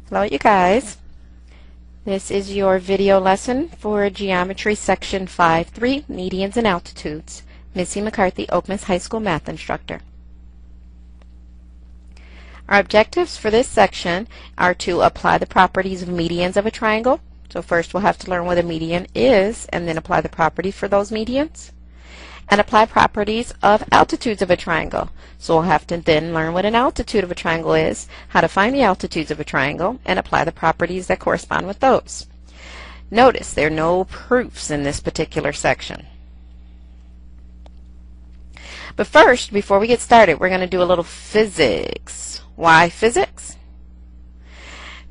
Hello you guys. This is your video lesson for Geometry Section 5-3, Medians and Altitudes. Missy McCarthy, Oak High School math instructor. Our objectives for this section are to apply the properties of medians of a triangle. So first we'll have to learn what a median is and then apply the property for those medians. And apply properties of altitudes of a triangle. So we'll have to then learn what an altitude of a triangle is, how to find the altitudes of a triangle, and apply the properties that correspond with those. Notice there are no proofs in this particular section. But first, before we get started, we're going to do a little physics. Why physics?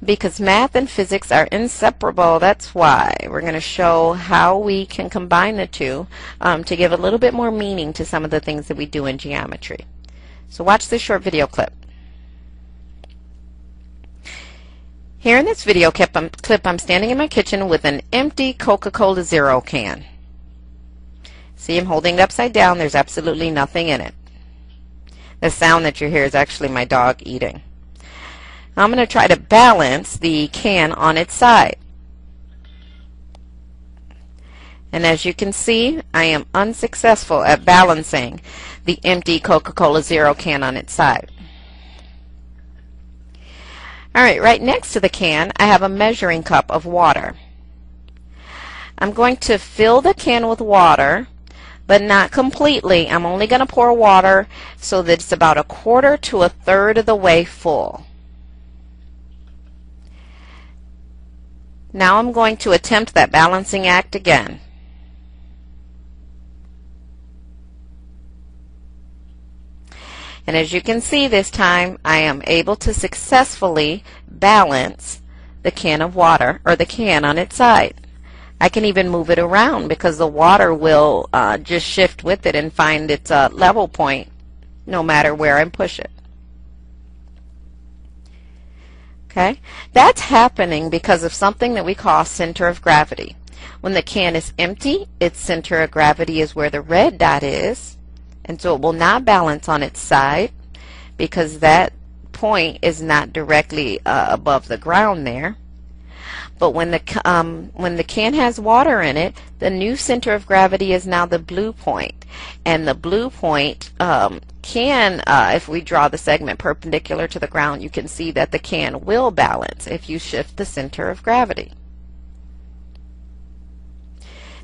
Because math and physics are inseparable. That's why. We're going to show how we can combine the two to give a little bit more meaning to some of the things that we do in geometry. So watch this short video clip. Here in this video clip, I'm standing in my kitchen with an empty Coca-Cola Zero can. See, I'm holding it upside down. There's absolutely nothing in it. The sound that you hear is actually my dog eating. Now I'm going to try to balance the can on its side. And as you can see, I am unsuccessful at balancing the empty Coca-Cola Zero can on its side. Alright, right next to the can, I have a measuring cup of water. I'm going to fill the can with water, but not completely. I'm only going to pour water so that it's about 1/4 to 1/3 of the way full. Now I'm going to attempt that balancing act again. And as you can see, this time I am able to successfully balance the can of water, or the can on its side. I can even move it around because the water will just shift with it and find its level point no matter where I push it. Okay, that's happening because of something that we call center of gravity. When the can is empty, its center of gravity is where the red dot is, and so it will not balance on its side because that point is not directly above the ground there. But when the can has water in it, the new center of gravity is now the blue point, and the blue point if we draw the segment perpendicular to the ground, you can see that the can will balance if you shift the center of gravity.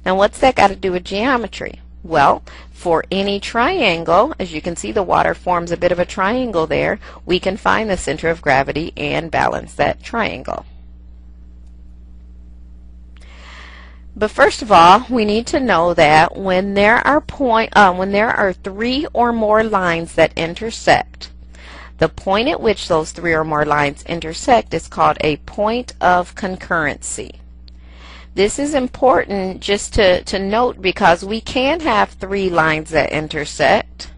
Now what's that got to do with geometry? Well, for any triangle, as you can see the water forms a bit of a triangle there, we can find the center of gravity and balance that triangle. But first of all, we need to know that when there are 3 or more lines that intersect, the point at which those 3 or more lines intersect is called a point of concurrency. This is important just to note because we can have 3 lines that intersect,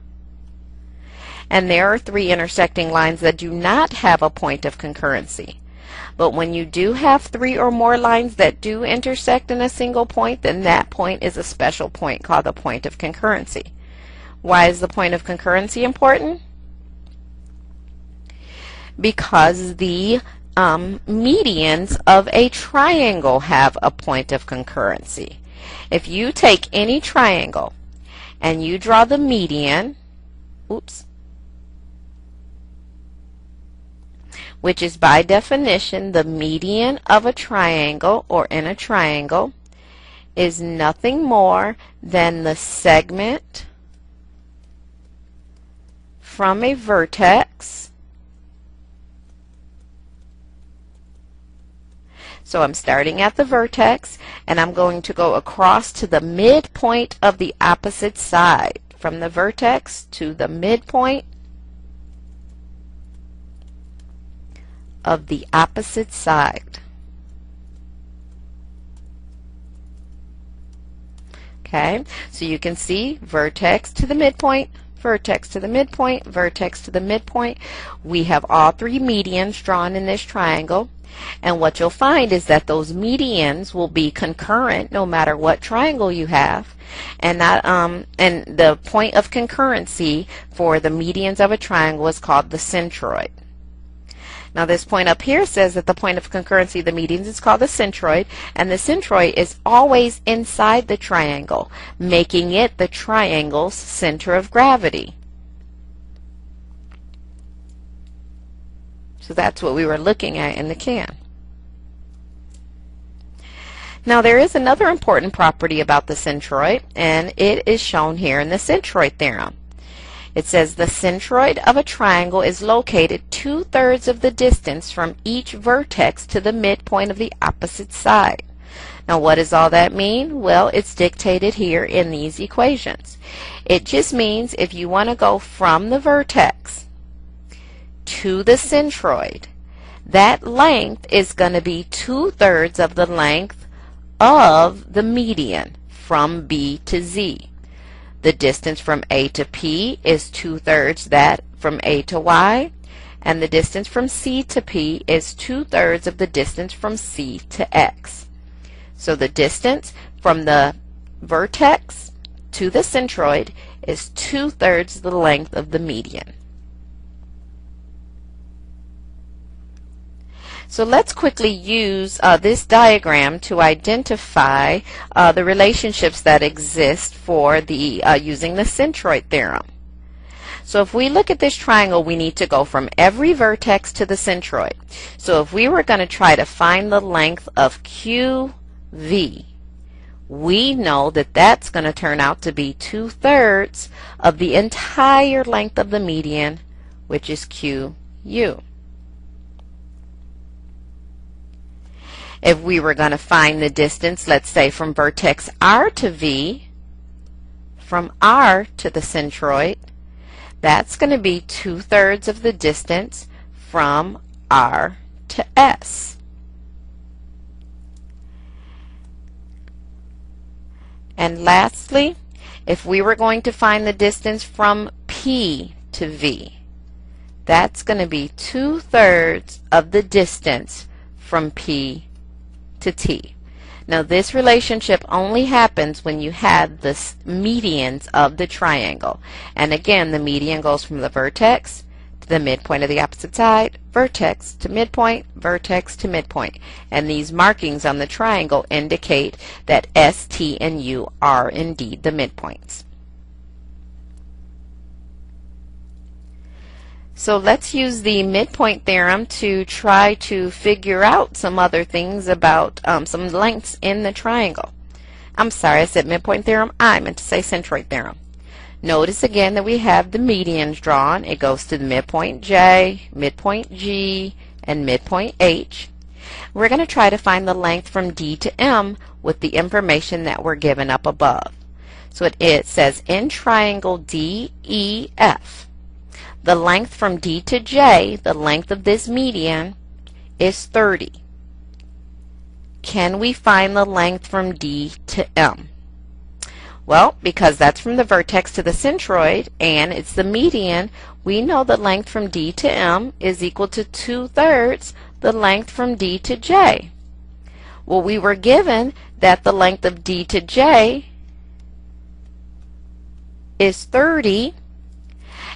and there are 3 intersecting lines that do not have a point of concurrency. But when you do have 3 or more lines that do intersect in a single point, then that point is a special point called the point of concurrency. Why is the point of concurrency important? Because the medians of a triangle have a point of concurrency. If you take any triangle and you draw the median, which is by definition the median of a triangle, or in a triangle, is nothing more than the segment from a vertex. So I'm starting at the vertex and I'm going to go across to the midpoint of the opposite side. From the vertex to the midpoint of the opposite side. Okay, so you can see vertex to the midpoint, vertex to the midpoint, vertex to the midpoint. We have all 3 medians drawn in this triangle, and what you'll find is that those medians will be concurrent no matter what triangle you have, and the point of concurrency for the medians of a triangle is called the centroid. Now this point up here says that the point of concurrency of the medians is called the centroid, and the centroid is always inside the triangle, making it the triangle's center of gravity. So that's what we were looking at in the can. Now there is another important property about the centroid, and it is shown here in the centroid theorem. It says the centroid of a triangle is located 2/3 of the distance from each vertex to the midpoint of the opposite side. Now what does all that mean? Well, it's dictated here in these equations. It just means if you want to go from the vertex to the centroid, that length is going to be 2/3 of the length of the median from B to Z. The distance from A to P is 2/3 that from A to Y, and the distance from C to P is 2/3 of the distance from C to X. So the distance from the vertex to the centroid is 2/3 the length of the median. So let's quickly use this diagram to identify the relationships that exist for the using the centroid theorem. So if we look at this triangle, we need to go from every vertex to the centroid. So if we were going to try to find the length of QV, we know that that's going to turn out to be 2/3 of the entire length of the median, which is QU. If we were going to find the distance, let's say from vertex R to V, from R to the centroid, that's going to be 2/3 of the distance from R to S. And lastly, if we were going to find the distance from P to V, that's going to be 2/3 of the distance from P to T. Now this relationship only happens when you have the medians of the triangle. And again, the median goes from the vertex to the midpoint of the opposite side, vertex to midpoint, vertex to midpoint. And these markings on the triangle indicate that S, T, and U are indeed the midpoints. So let's use the midpoint theorem to try to figure out some other things about some lengths in the triangle. I'm sorry, I said midpoint theorem. I meant to say centroid theorem. Notice again that we have the medians drawn. It goes to the midpoint J, midpoint G, and midpoint H. We're going to try to find the length from D to M with the information that we're given up above. So it says in triangle DEF, the length from D to J, the length of this median, is 30. Can we find the length from D to M? Well, because that's from the vertex to the centroid and it's the median, we know the length from D to M is equal to 2/3 the length from D to J. Well, we were given that the length of D to J is 30.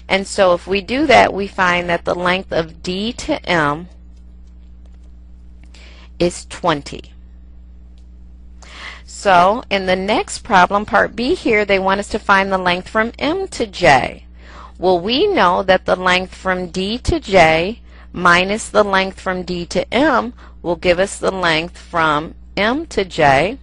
And so if we do that, we find that the length of D to M is 20. So in the next problem, part B here, they want us to find the length from M to J. Well, we know that the length from D to J minus the length from D to M will give us the length from M to J.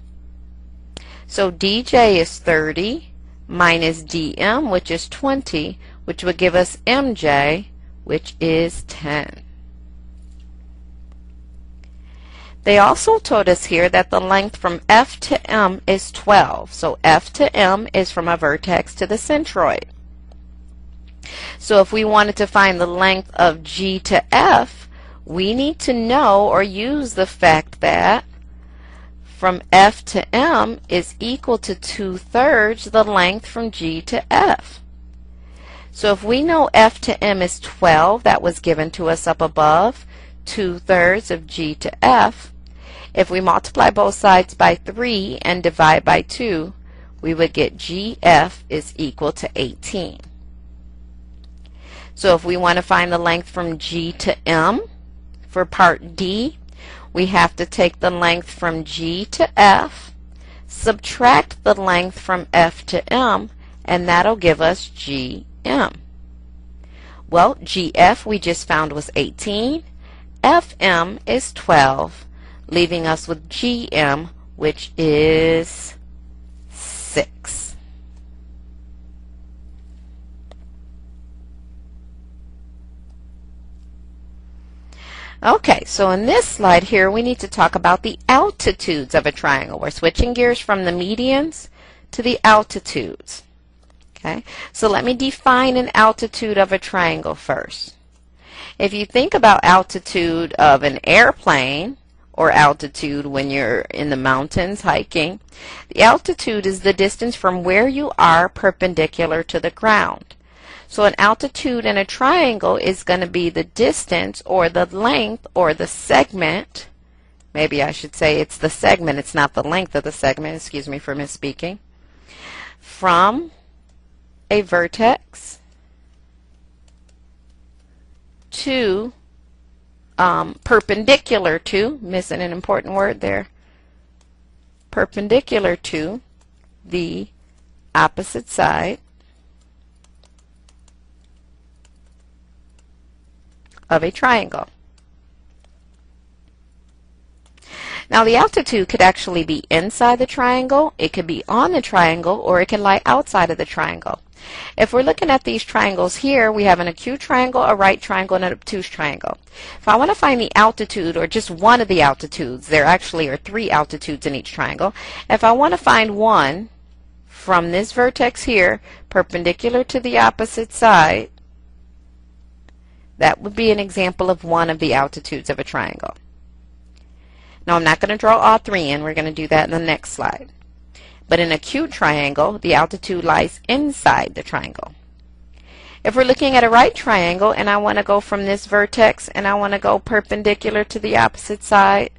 So DJ is 30 minus DM, which is 20, which would give us MJ, which is 10. They also told us here that the length from F to M is 12. So F to M is from a vertex to the centroid. So if we wanted to find the length of G to F, we need to know or use the fact that from F to M is equal to 2/3 the length from G to F. So if we know F to M is 12, that was given to us up above, 2/3 of G to F. If we multiply both sides by 3 and divide by 2, we would get GF is equal to 18. So if we want to find the length from G to M, For part D, we have to take the length from G to F, subtract the length from F to M, and that'll give us GM. Well, GF we just found was 18, FM is 12, leaving us with GM, which is 6. Okay, so in this slide here, we need to talk about the altitudes of a triangle. We're switching gears from the medians to the altitudes. Okay, so let me define an altitude of a triangle first. If you think about altitude of an airplane, or altitude when you're in the mountains hiking, the altitude is the distance from where you are perpendicular to the ground. So an altitude in a triangle is going to be the distance or the length or the segment. Maybe I should say it's the segment, it's not the length of the segment, excuse me for misspeaking, from a vertex to perpendicular to, missing an important word there, perpendicular to the opposite side of a triangle. Now the altitude could actually be inside the triangle, it could be on the triangle, or it can lie outside of the triangle. If we're looking at these triangles here, we have an acute triangle, a right triangle, and an obtuse triangle. If I want to find the altitude, or just one of the altitudes, there actually are 3 altitudes in each triangle. If I want to find one from this vertex here, perpendicular to the opposite side, that would be an example of one of the altitudes of a triangle. Now I'm not going to draw all 3 in, we're going to do that in the next slide. But in an acute triangle, the altitude lies inside the triangle. If we're looking at a right triangle and I want to go from this vertex and I want to go perpendicular to the opposite side,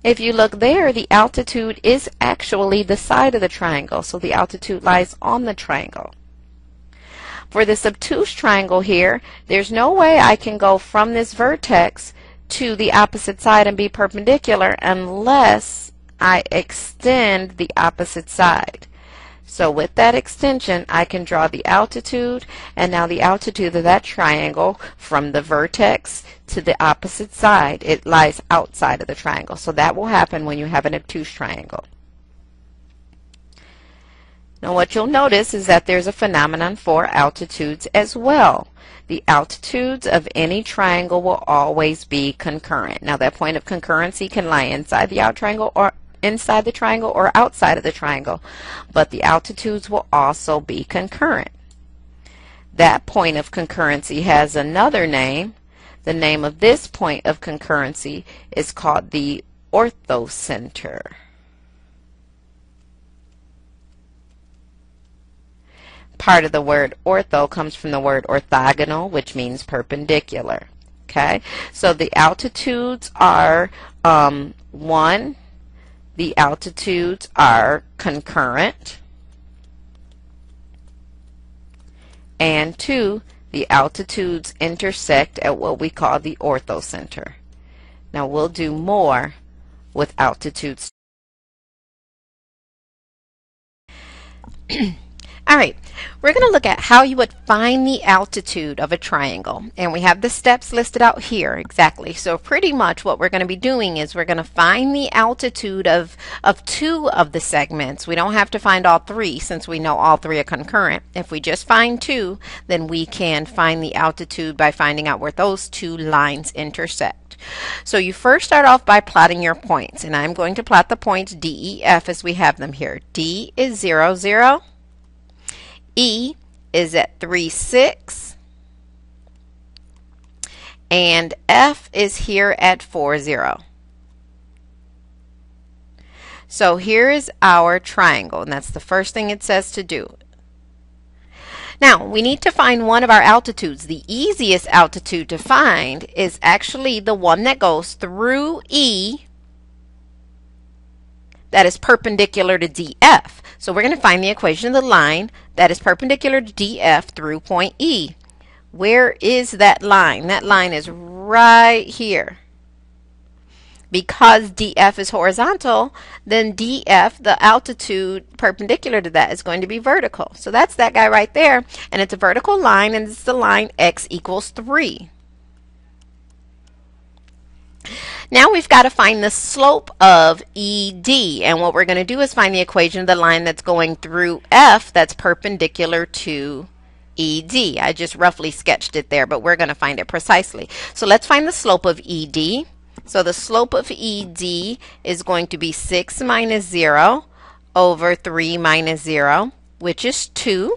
if you look there, the altitude is actually the side of the triangle, so the altitude lies on the triangle. For this obtuse triangle here, there's no way I can go from this vertex to the opposite side and be perpendicular unless I extend the opposite side. So with that extension, I can draw the altitude, and now the altitude of that triangle from the vertex to the opposite side, it lies outside of the triangle. So that will happen when you have an obtuse triangle. Now what you'll notice is that there's a phenomenon for altitudes as well. The altitudes of any triangle will always be concurrent. Now that point of concurrency can lie inside the triangle or inside the triangle or outside of the triangle, but the altitudes will also be concurrent. That point of concurrency has another name. The name of this point of concurrency is called the orthocenter. Part of the word ortho comes from the word orthogonal, which means perpendicular. Okay, so the altitudes are 1, the altitudes are concurrent, and 2, the altitudes intersect at what we call the orthocenter. Now we'll do more with altitudes. All right, we're going to look at how you would find the altitude of a triangle. And we have the steps listed out here exactly. So pretty much what we're going to be doing is we're going to find the altitude of 2 of the segments. We don't have to find all 3 since we know all 3 are concurrent. If we just find 2, then we can find the altitude by finding out where those 2 lines intersect. So you first start off by plotting your points. And I'm going to plot the points D, E, F as we have them here. D is 0, 0. E is at 3, 6, and F is here at 4, 0. So here is our triangle, and that's the first thing it says to do. Now, we need to find one of our altitudes. The easiest altitude to find is actually the one that goes through E that is perpendicular to DF. So we're going to find the equation of the line that is perpendicular to DF through point E. Where is that line? That line is right here. Because DF is horizontal, then DF, the altitude perpendicular to that, is going to be vertical. So that's that guy right there, and it's a vertical line, and it's the line x equals 3. Now we've got to find the slope of ED, and what we're going to do is find the equation of the line that's going through F that's perpendicular to ED. I just roughly sketched it there, but we're going to find it precisely. So let's find the slope of ED. So the slope of ED is going to be 6 minus 0 over 3 minus 0, which is 2.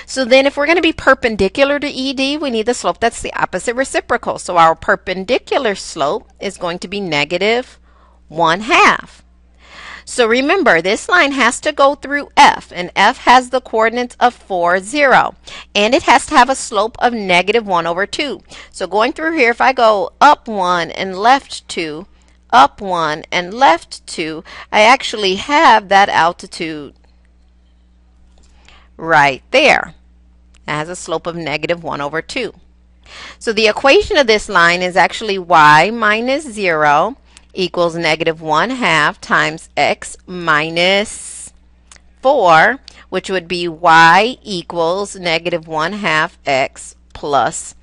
So then if we're going to be perpendicular to ED, we need the slope that's the opposite reciprocal. So our perpendicular slope is going to be negative 1/2. So remember, this line has to go through F, and F has the coordinates of 4, 0. And it has to have a slope of negative 1 over 2. So going through here, if I go up 1 and left 2, up 1 and left 2, I actually have that altitude right there. It has a slope of negative 1 over 2. So the equation of this line is actually y minus 0 equals negative 1/2 times x minus 4, which would be y equals negative 1/2 x plus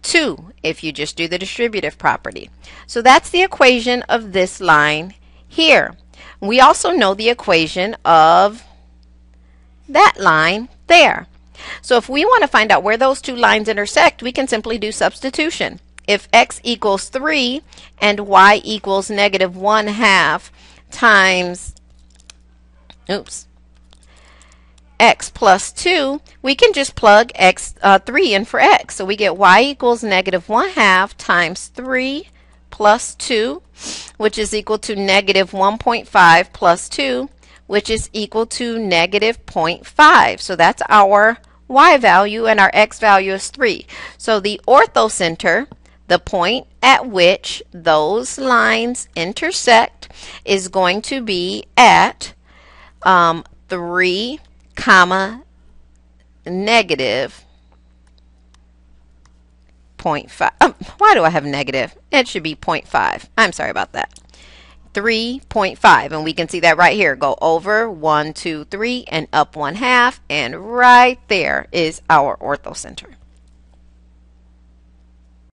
2 if you just do the distributive property. So that's the equation of this line here. We also know the equation of that line there. So if we want to find out where those two lines intersect, we can simply do substitution. If x equals 3 and y equals negative 1/2 times x plus 2, we can just plug 3 in for x. So we get y equals negative 1/2 times 3 plus 2, which is equal to negative 1.5 plus 2, which is equal to negative 0.5. So that's our y value, and our x value is 3. So the orthocenter, the point at which those lines intersect, is going to be at 3, negative 0.5. Why do I have negative? It should be 0.5. I'm sorry about that. 3.5, and we can see that right here. Go over 1, 2, 3, and up 1/2, and right there is our orthocenter.